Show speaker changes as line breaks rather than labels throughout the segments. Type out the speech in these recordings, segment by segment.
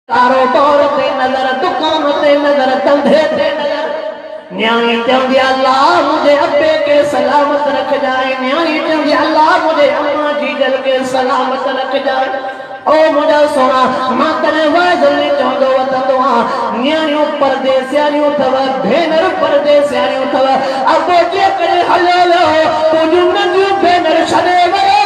कारोबार ते नजर, दुकान ते नजर, धंधे ते नजर। न्याणी चंदी अल्लाह मुझे अब्बे के सलामत रख जाए, न्याणी चंदी अल्लाह मुझे अम्मा जी जल के सलामत रख जाए। ओ मुझा सोना मां तने वाजल चंदो वतंदो न्याणियों परदेसियानियों थव, भेनर परदेसियानियों थव। अबो जे करे हले लो तुजू नदियों भेनर छदे वया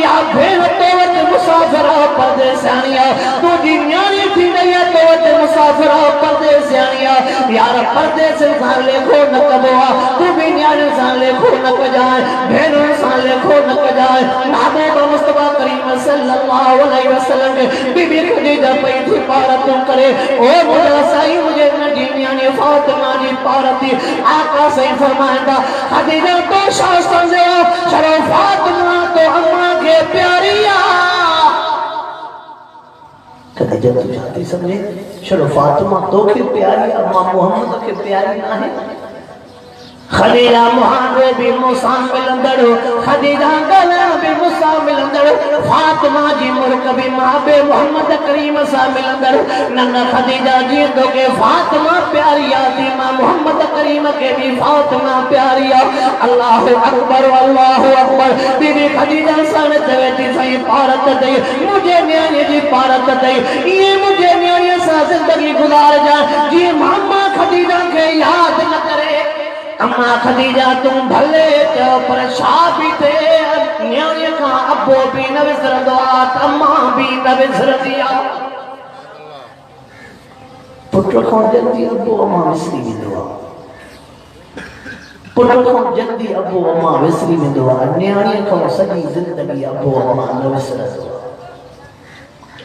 या भेन तो वत मुसाफिर परदेसियानिया, तुजी न्याणी थी नहीं तो वत मुसाफिर परदेसियानिया। यार परदेस सां लेखो न कबो, तू भी न्याणी सां लेखो न कजाए, भेनों सां लेखो न कजाए। महबूब मुस्तफा करीम सल्लल्लाहु अलैहि वसल्लम के बीबी खदीजा पई थी पारतों करे। ओ मुझा साईं मुझे नजी न्याणी फातिमा जी पारती। आका सही फरमांदा खदीजा तो शाह समझो, चलो फातिमा तो अम्मा के प्यारिया। खदीजा तो जाती समझे, चलो फातिमा तो के प्यारी, अम्मा मोहम्मद के प्यारी ना है। खदीजा मुहांदे भी मूसा मिलंदड़, खदीजा गला भी मूसा मिलंदड़, फातिमा जी मुर्क भी माबे मोहम्मद करीम सा मिलंदड़। नन्ना खदीजा जी तो के फातिमा प्यारिया थी, मां मोहम्मद करीम के भी फातिमा प्यारिया। अल्लाह अकबर अल्लाह अकबर। बीबी खदीजा सन चवेती सही पारत दे, मुझे न्याणी जी पारत दे, ये मुझे न्याणी सा जिंदगी गुजार जा जी अम्मा खदीजा के याद न करे। अम्मा खदीजा तुम भले चो पर शादी थे न्याणी का अब्बो भी न विसरंदो आ, अम्मा भी न विसरंदिया। पुत्र को जल्दी अब्बो अम्मा विसरी वेंदो आ, पुत्र को जल्दी अब्बो अम्मा विसरी वेंदो आ, न्याणी को सॼी ज़िंदगी अब्बो अम्मा न विसरंदो आ।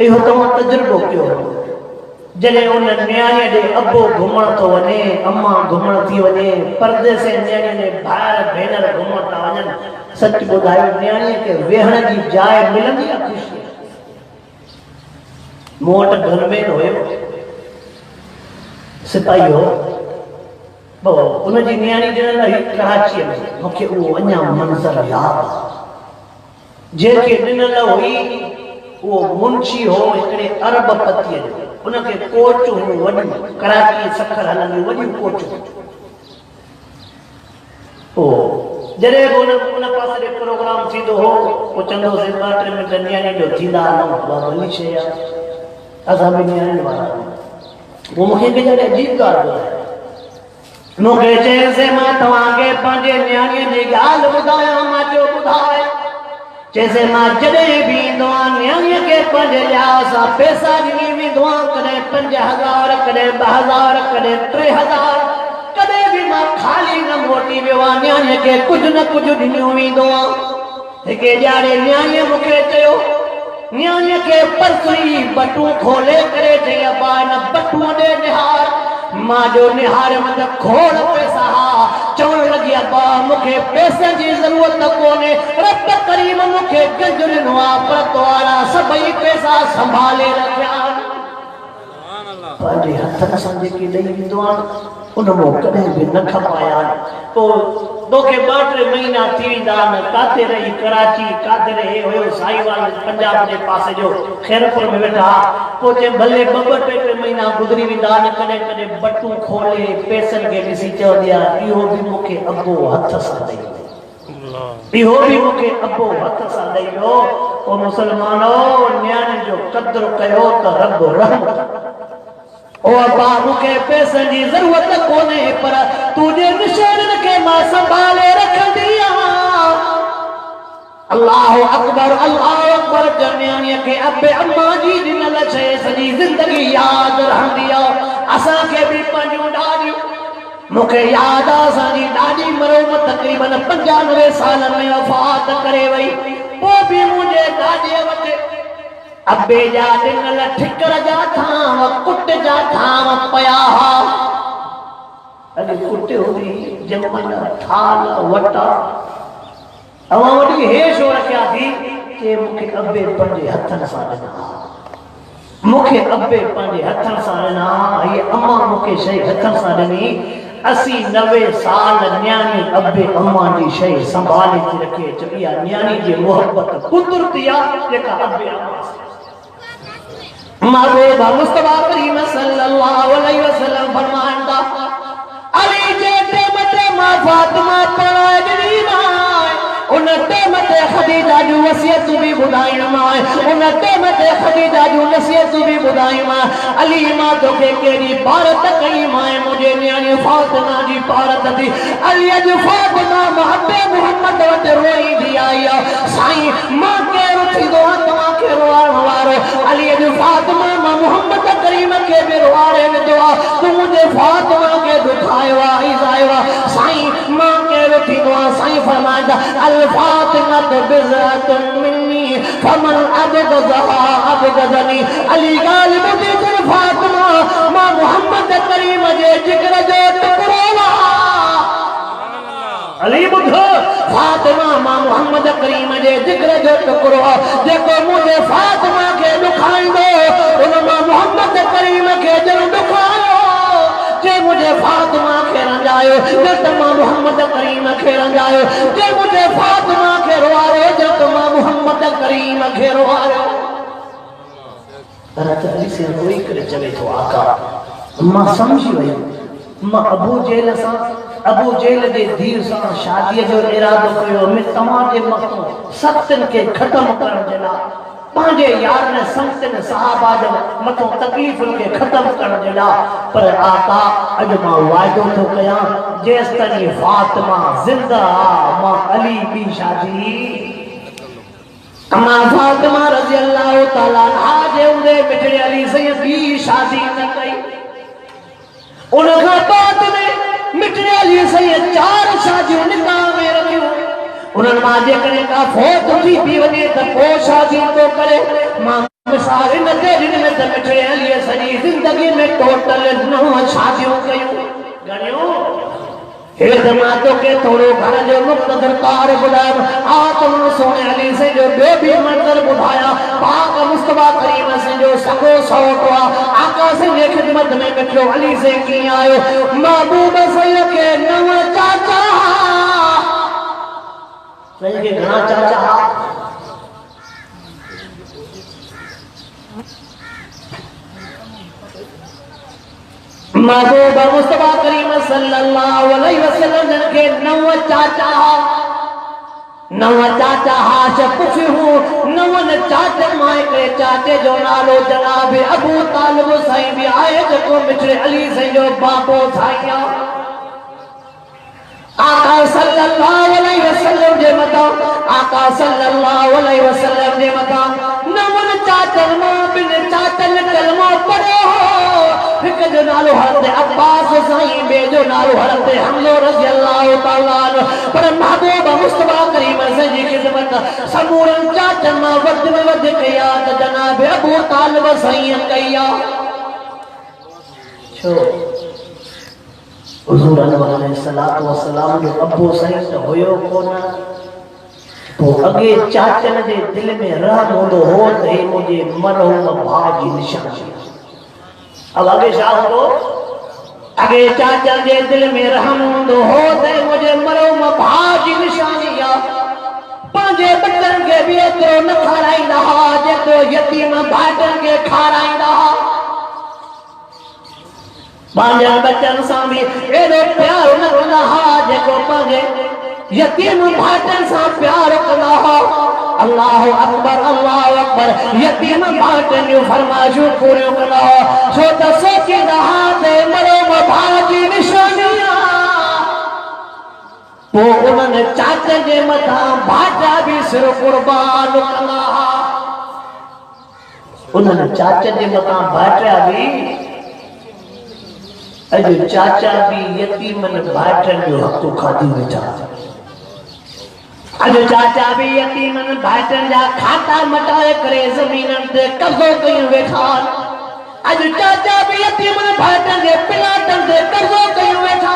इहो तव्हां तजुर्बो कयो। जॾहिं उन न्याणी ॾे अब्बो घुमण थो वञे, अम्मा घुमण थी वञे, परदेसे न्याणी ॾे भाइर भेनर घुमण था वञनि, सच ॿुधायो न्याणीअ खे वेहण जी जाइ मिलंदी आहे ख़ुशी। मूं वटि गनमेन हुयो, सिपाही हो, उनजी न्याणी ॾिनल हुई कराचीअ में। मूंखे उहो अञा मंज़र यादि आहे। जंहिंखे ॾिनल हुई वो मुंशी हो हिकिड़े अरब पतीअ जो, उनखे कोचूं हुयूं वॾियूं, कराची सखर हलंदियूं वॾियूं कोचूं। जॾहिं बि उन पासे ॾे प्रोग्राम थींदो हो, पोइ चवंदो हुओ 2-3 मिंट न्याणी जो थींदा न, भली शइ आहे, असां बि न्याणी वारा आहियूं। वो मूंखे हिकु ॾाढी अजीब ॻाल्हि ॿुधाई। मूंखे चयईंसि मां तव्हांखे पंहिंजे न्याणीअ जी ॻाल्हि ॿुधायां। मां चयो ॿुधाए। जैसे मां जॾहिं बि ईंदो आहियां न्याणीअ खे पंहिंजे लिहाज़ सां पैसा ॾिनी वेंदो आहियां, कॾहिं 5000, कॾहिं 2000, कॾहिं 3000, कॾहिं बि मां ख़ाली न मोटी वियो आहियां, न्याणीअ खे कुझु न कुझु ॾिनो वेंदो आहे। हिकु ॼाणे न्याणीअ मूंखे चयो, न्याणीअ खे परसों बटूं खोले करे चई अब्बा हिन बटूअ ॾे निहार। मां जो निहारियो त खोड़ पैसा हा। चवण लॻी अब्बा मूंखे पैसे जी ज़रूरत कोन्हे, रब करीम मूंखे गंज ॾिनो आहे, पर तव्हां सभई पैसा संभाले रखिया। पंहिंजे हथनि सां जेके ॾेई वेंदो आहे उन मां कॾहिं बि न खपाया। पोइ तोखे 2-3 महीना थी वेंदा आहिनि, काथे रही कराची, काथे रहे हुयो साईवाल पंजाब जे पासे जो खैरपुर में वेठा। पोइ चए भले 2-2-3 महीना गुज़री वेंदा आहिनि, कॾहिं कॾहिं बटूं खोले पैसनि खे ॾिसी चवंदी आहे इहो बि मूंखे अब्बो हथ सां ॾेई वियो, इहो बि मूंखे अब्बो हथ सां ॾेई वियो। पोइ मुसलमानो न्याणी जो क़दुरु कयो त रब रहम। ओ अब्बा मूंखे पैसनि जी ज़रूरत कोन्हे, पर तुंहिंजे निशाननि खे मां संभाले रखंदी आहियां। अल्लाह अकबर अल्लाह अकबर। न्याणीअ खे अबे अम्मा जी ॾिनल शइ सॼी ज़िंदगी यादि रहंदी आहे। असांखे बि पंहिंजूं ॾाॾियूं, मूंखे यादि आहे असांजी ॾाढी मरोम तक़रीबन 95 सालनि में वफ़ात करे वई। पोइ बि मुंहिंजे ॾाॾीअ वटि अबे जा ॾिनल ठिकर जा थाम, कुट जा थाम पया हा। अॼु कुट हुई जमल थाल वटा, अवां वटि हे छो रखिया थी कि मूंखे अबे पंहिंजे हथनि सां ॾिना, मूंखे अबे पंहिंजे हथनि सां ॾिना। हीअ अम्मा मूंखे शइ हथनि सां ॾिनी। 80-90 साल न्याणी अबे अम्मा जी शइ संभाले थी रखे। चई न्याणी जी मोहब्बत कुदरती आहे जेका अबे अम्मा महबूब मुस्तफा करीम सल्लल्लाहु अलैहि वसल्लम फरमाता अली जे टेमते मां फातिमा पराजनी मां उन टेमते खदीजा जो वसियत भी बुधाई मां उन टेमते खदीजा जो नसीहत भी बुधाई मां अली मां तो के केरी भारत कई मां मुझे न्याणी फातिमा जी भारत थी अली अज फातिमा महबे मोहम्मद वट रोई दी आई साईं मां के रुथी दो तवा के रोण वारो अली अज फातिमा मां मोहम्मद करीम के बिरवारे में दुआ तू मुझे फातिमा के दुखायो इजायो साईं मां के रुथी दुआ साईं फरमाता अल फातिमा तो बिज़अतुन मिन्नी फमन अबगज़हा अबगज़नी अली गालिब मुझे फातिमा मां मोहम्मद करीम जे जिक्र जो टुकड़ो अली बुधो फातिमा मां मोहम्मद करीम जे जिक्र जो टुकड़ो जेको मुझे फातिमा के दुखाईंदो उन मां मोहम्मद करीम के जन दुखायो जे मुझे फातिमा के रंजायो जे मां मोहम्मद करीम के रंजायो जे मुझे फातिमा के रोवायो जे मां मोहम्मद करीम के रोवायो तरह से रोई करे चले तो आका मां समझी वई मां अबू जेल जे धीर सां शादी जो इरादो कयो में तमाजे मखो सतन के खत्म करण जे लाइ पांजे यार ने संतन सहाबा जो मथो तकलीफन के खत्म करण जे लाइ पर आका अज मां वादो तो कया जेस तनी फातिमा जिंदा मां अली की शादी मां फातिमा रज़ी अल्लाह तआला आज उदे मिठड़े अली से भी शादी न कई उनका बाद में मिठड़े अली से 4 शादियों निकाह में रखियो उन्हनि मां जेकॾहिं का फोत थी बि वञे त पोइ शादी तो करे मां मिसाल न दे में त मिठड़े अली सॼी ज़िंदगी में टोटल 9 शादियूं कयूं घणियूं हे जमातो के थोड़ो घर जो मुख्तदर कार बुलाया आत्म सोने अली से जो बेबी मंजर बुधाया पाक मुस्तफा करीम से जो सगो सौटवा आका से ने खिदमत में बैठो अली से की आयो महबूब से के नव चाचा सही के घना चाचा महबूब मुस्तफा करीम सल्लल्लाहु अलैहि वसल्लम के नव चाचा हाश पुछू नवन चाचा माए के चाचे जो नालो जनाब अबू तालिब साईं भी आए जो मिठड़े अली साईं जो बाबो साईं आका सल्लल्लाहु अलैहि वसल्लम जे मता आका सल्लल्लाहु अलैहि वसल्लम जे मता नवन चाचन मां बिन चाचन कलमा पढ़ो हिक जो नालो हरते अब्बास साईं बे जो नालो हरते हमलो रज़ी अल्लाह तआला पर महबूब मुस्तफा करीम से जी खिदमत समूरन चाचन मां वध में वध कया त जनाब अबू तालिब साईं कया छो हुजूर अलैहिस्सलातु वस्सलाम जो अबू साईं तो होयो कोन तो अगे चाचन जे दिल में रहम होंदो हो त हे मुझे मरहूम भाउ जी निशानी अब आगे छा होंदो अगे चाचा जे दिल में रहम होंदो हो त मुझे मरहूम भाउ जी निशानी आ पांजे बच्चन के भी एतिरो न खाराईंदा हा जेतिरो यतीम भाइटन के खाराईंदा हा पांजा बच्चन सां भी एॾो प्यार न कंदा हा जेको पंहिंजे यतीम भाइटन सां प्यार कंदा हा अल्लाहु अकबर यतीम भाइटन जूं फरमाइशूं पूरियूं कंदा हा छो त सोचींदा हा त मरहूम भाउ जी निशानी पोइ उन्हनि चाचनि जे मथां भाइटा बि सिर कुर्बान कंदा हा उन्हनि चाचनि जे मथां भाइटा बि अज चाचा भी यतीमन भाइटन जो हक़ खाधी वेठा अज चाचा भी यतीमन भाइटन जा खाता मटाए करे ज़मीनन ते कब्ज़ो कयूं वेठा अज चाचा भी यतीमन भाइटन जे पिलाटन ते कब्ज़ो कयूं वेठा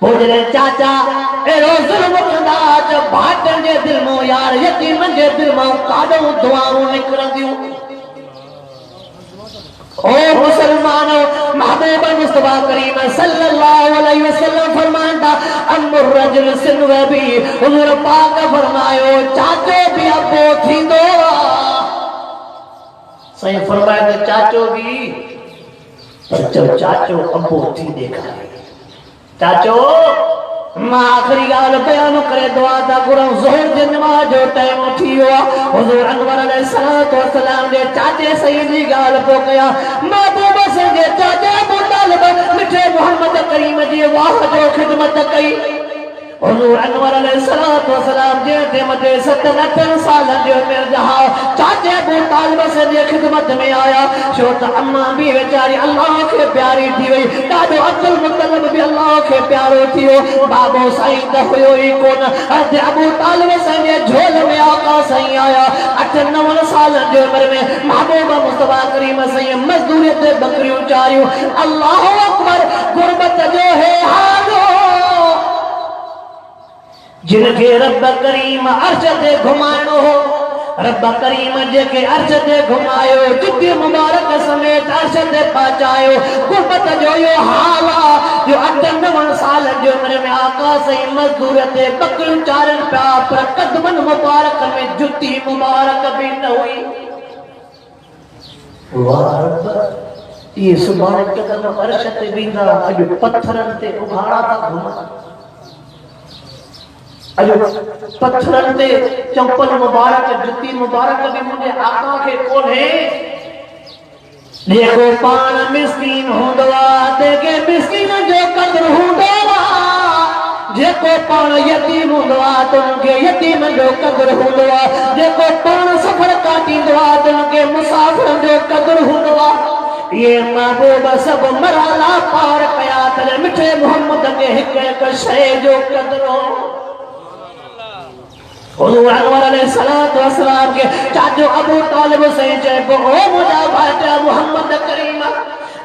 पोइ चाचा अहिड़ो ज़ुल्म कंदा त भाइटन जे दिल मां यार यतीमन जे दिल मां काॾो दुआऊं निकिरंदियूं ओ मुसलमानो महबूब मुस्तफा करीम सल्लल्लाहु अलैहि वसल्लम फरमाता अमर रजुल सिनवबी हुजूर पाक फरमायो चाचो भी अबो थींदो सही फरमाया तो चाचो भी चाचो अबो थी देखा चाचो मां आखिरी गाल बयान करे दुआ दा गुरु ज़ोहर जे नमाज जो टाइम थी वियो हुज़ूर अनवर अलैहिस्सलातु वस्सलाम जे चाचे सही जी गाल पो कया महबूब से जे चाचे अबू तालिब मिठे मोहम्मद करीम जी वाह जो खिदमत कई हुज़ूर अनवर अलैहिस्सलातु वस्सलाम जे ते मथे 7 साल जो मिर्जहा चाचे अबू तालिब से जे खिदमत में आया छो त अम्मा भी बेचारी अल्लाह के प्यारी थी वई दादो अब्दुल मुत्तलिब भी अल्लाह के प्यारो थियो बाबो साईं त हुयो ही कोन हज़रत अबू तालिब से जे झोल में आका साईं आया 8-9 साल जो उम्र में महबूब मुस्तफा करीम साईं मजदूरी ते बकरियों चारियो अल्लाह अकबर गुरबत जो है हालो जिनके रब करीम अर्श ते घुमाइणो हो रब करीम जेके अर्श ते घुमायो जुती मुबारक समेत अर्श ते पहुंचायो गुरबत जो यो हाल जो 8-9 साल जो उम्र में आका सही मजदूर ते बकरियों चारन पिया पर कदमन मुबारक में जुती मुबारक भी न हुई वाह रब ये सुभाणे कदम अर्श ते बींदा अज पत्थरन ते उघाड़ा था घुमा अजो पत्थरन ते चंपल मुबारक जुती मुबारक भी मुझे आका के कोन्हे देखो पान मिस्कीन हुंदवा देखे मिस्कीन जो कदर हुंदवा जेको पान यतीम हुंदवा तुमके यतीम जो कदर हुंदवा जेको पान सफर काटींदवा तुमके मुसाफिर जो कदर हुंदवा ये महबूब सब मराला पार कया तले मिठे मोहम्मद के हिक शय जो कदर हो हुज़ूर अनवर अलैहिस्सलातु वस्सलाम के चाचो अबू तालिब से चेको ओ मुझा भाटा मोहम्मद करीम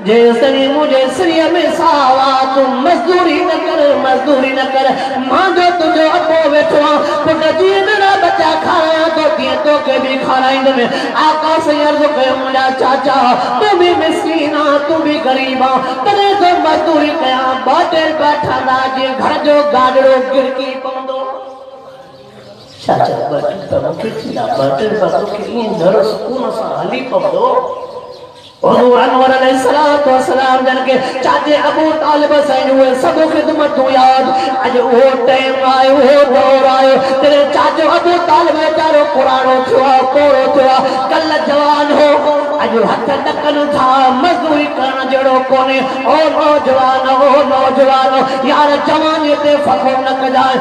जे सनी मुझे सिरिया में सावा तुम मजदूरी न कर मां जो तुझो अबो वेठो पुट जी मेरा बच्चा खाया तो दिए तो के भी खाराइंद में आका से अर्ज कयो मुझा चाचा तू भी मिस्कीना तू भी गरीबा तने तो मजदूरी कया बाटे बैठा ना जे घर जो गाडड़ो गिरकी पंदो चाचा बट तमके चिला बटर बतो के इन घर सुकून सा हली पवदो हुज़ूर अनवर अलैहिस्सलातु वस्सलाम जन के चाचे अबू तालिब सैन हुए सब खिदमत याद आज वो टाइम आयो वो दौर आयो तेरे चाचे अबू तालिब चारो कुरानो छुआ कोरो छुआ कल जवान हो आज हथ टकन था मजदूरी करन जड़ो कोने ओ नौजवान यार जवानी ते फखो न कजाए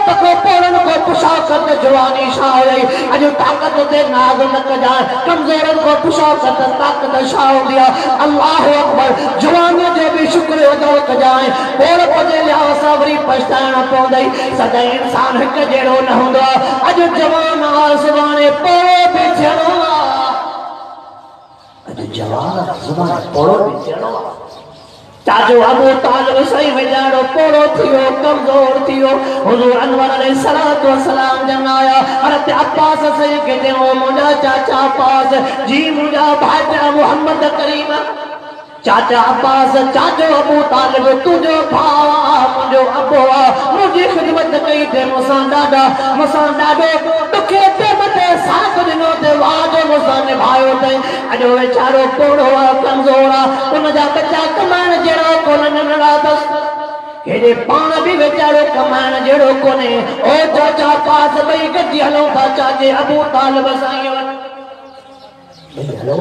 पको पोरन को पुशाकत जवानी शाई आज ताकत ते नाग न कजाए कमजोरन को पुशाकत ताकत शाह दिया अल्लाह अकबर जवानी जो भी शुक्र अदा कजाए पोर पजे लिया सबरी पछताना पौंदई सदा इंसान हिक जेड़ो न हुंदो आज जवान आसमाने पोरो भी थियणो आज जवान आसमाने पोरो भी थियणो चाचो अबू तालिब सही वेजाड़ो पोरो थियो कमजोर थियो हुज़ूर अनवर अलैहिस्सलातु वस्सलाम जन आया हज़रत अब्बास सही कहते हो मुझा चाचा अब्बास जी मुझा भाटा मोहम्मद करीम चाचा अब्बास चाचो अबू तालिब तुझो भावा मुझो अबुआ मुझी खिदमत कई थे मुसां ॾाढो दुखे ते मथे साथ ॾिनो ते वाजो मुसां निभायो ते अॼु वेचारो पोड़ो कमज़ोर उन जा बच्चा कमाइण जहिड़ो कोन नंढड़ा अथसि हेॾे पाण बि वेचारो कमाइण जहिड़ो कोन्हे ओ चाचा अब्बास ॿई गॾिजी हलूं था चाचे अबू तालिब साईं वटि हलूं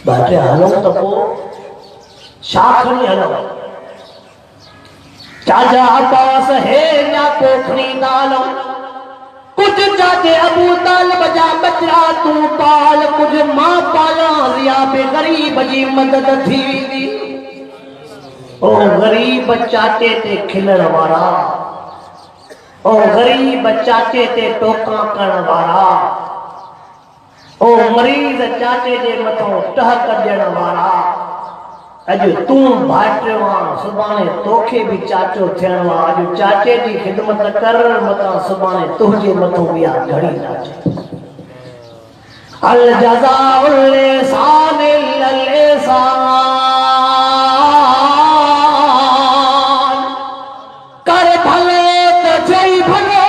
बाटे हलो तो वो शाखनी हलो चाचा अब्बास है या पोखरी डालो कुछ चाचे अबू तालिब जा बच्चा तू पाल कुछ मां पाला रिया पे गरीब जी मदद थी दी ओ गरीब चाचे ते खिलण वारा ओ गरीब चाचे ते टोका करण वारा ओ मरीज चाचे जे मथो टहक ॾियण वारा अॼु तूं भाटियो सुभाणे तोखे भी चाचो थियणो आहे अॼु चाचे जी खिदमत कर मथां सुभाणे तुंहिंजे मथो बि आहे घड़ी नाचे अल जज़ाउल इहसान इल्लल इहसान कर भले त जई भलो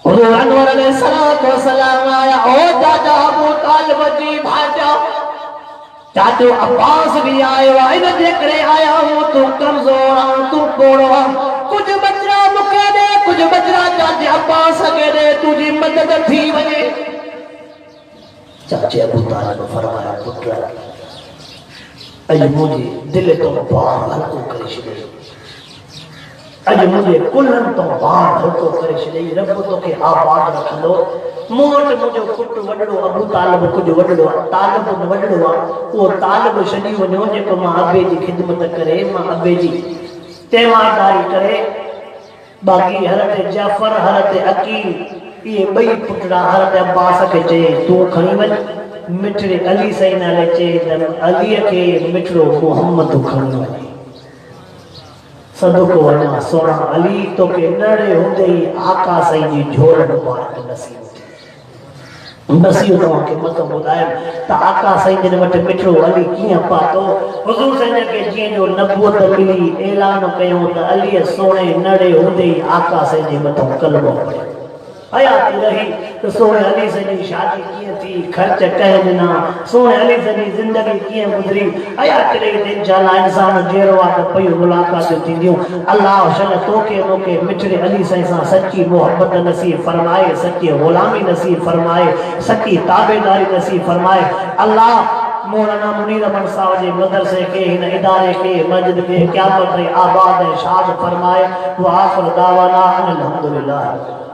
हुज़ूर अनवर अलैहिस्सलातु वस्सलाम आया ओ चाचा चाचो अब्बास भी आयो आहे न जेकरे आया हूं तू कमजोर आ तू बोड़ो आ कुछ बचरा मुके दे कुछ बचरा चाचे अब्बास के दे तुझी मदद थी वने चाचे अबू तालिब फरमाया पुत्र अज मुझे दिल तो बार हल्को करे छे अज मुझे कुलन तो बार हल्को करे छे रब तो के आबाद रखंदो मोट मुझो पुट वडड़ो अबू तालिब कुछ वडड़ो तालिब वडड़ो वो तालिब छडी वणो जेको मां अबे जी खिदमत करे मां अबे जी तेवादारी करे बाकी हरत जाफर हरत अकील ये बई पुटड़ा हरत अब्बास के चे तू खणी वन मिठड़े अली सही नाले चे अली के मिठड़ो मोहम्मद खणी वन सदको वना सोना अली तो के नड़े हुंदे ही आका सही जी झोल मुबारक नसीब नसीब के मत बुधाए त आका सही जन वट मिठड़ो अली किया पातो हुजूर सही के जी जो नबूवत मिली ऐलान कयो त अली सोने नड़े हुंदे ही आका सही जे मत कलमो पढ़े हयात रही तो सोने अली से जी शादी किए थी खर्च कह देना सोने अली से जी जिंदगी किए गुजरी हयात रही दिन जाला इंसान जेरो आ तो पई मुलाकात थी दियो अल्लाह शन तो के मोके मिठड़े अली से सच्ची मोहब्बत नसीब फरमाए सच्ची गुलामी नसीब फरमाए सच्ची ताबेदारी नसीब फरमाए अल्लाह मौलाना मुनीर अमन साहब जे मदरसे के इन इदारे के मस्जिद के क़यामत आबाद शाद फरमाए व आखिर दावाना अल्हम्दुलिल्लाह।